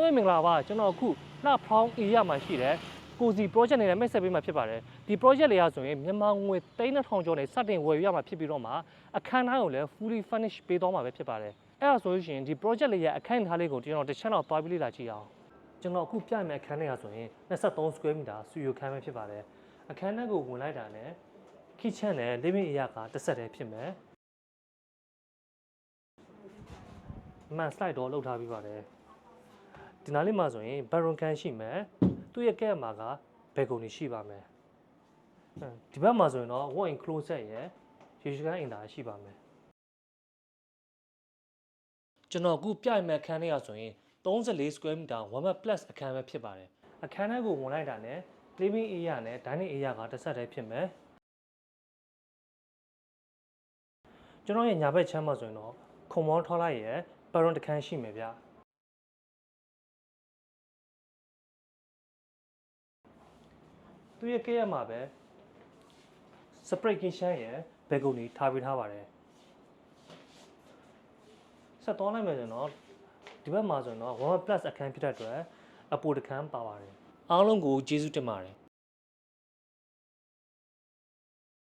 လုံးမင်္ဂလာပါကျွန်တော်အခုလှဖောင်း area မှာရှိတယ်ကိုစီ project နဲ့မိတ်ဆက်ပေးမှာဖြစ်ပါတယ်ဒီ project လေးရဆိုရင်မြန်မာငွေ3,000ကျော်နဲ့စတင်ဝယ်ရမှာဖြစ်ပြီးတော့မှအခန်းသားကိုလည်း fully furnish ပေးသွားမှာပဲဖြစ်ပါတယ်အဲ့ဒါဆိုလို့ရှိရင်ဒီ project လေးရအခန်းသားလေးကိုကျွန်တော်တစ်ချက်တော့သွားပြီးလေ့လာကြည့်အောင်ကျွန်တော်အခုပြမယ်အခန်းလေးရဆိုရင်23 square meter စုယူခန်းပဲဖြစ်ပါတယ်အခန်းသားကိုဝင်လိုက်တာနဲ့ kitchen နဲ့ living area ကတစ်ဆက်တည်းဖြစ်မယ်မှန် slide တော့လောက်ထားပြီးပါတယ်ဒီနားလေးမှာဆိုရင် baron can ရှိမယ်သူ့ရဲ့ကဲမှာက balcony ရှိပါမယ်ဒီဘက်မှာဆိုရင်တော့ walk in closet ရဲ့ရေရှည်ခန်းအင်တာရှိပါမယ်ကျွန်တော်အခုပြရမယ့်အခန်းလေးရဆိုရင်34 square meter 1 bed plus အခန်းပဲဖြစ်ပါတယ်အခန်းထဲကိုဝင်လိုက်တာနဲ့ living area နဲ့ dining area ကတစ်ဆက်တည်းဖြစ်မယ်ကျွန်တော်ရဲ့ညာဘက်ချမ်းမှာဆိုရင်တော့ခုံမောင်းထောက်လိုက်ရဲ့ baron တစ်ခန်းရှိမယ်ဗျသူရဲ့ကဲရမှာပဲ separate kitchen ရဲ့ balcony ထားပေးထားပါတယ်ဆက်သွားလိုက်မယ်ဆိုတော့ဒီဘက်မှာဆိုရင်တော့1 plus အခန်းဖြစ်တဲ့အတွက်အပိုတစ်ခန်းပါပါတယ်အားလုံးကိုကျေးဇူးတင်ပါတယ်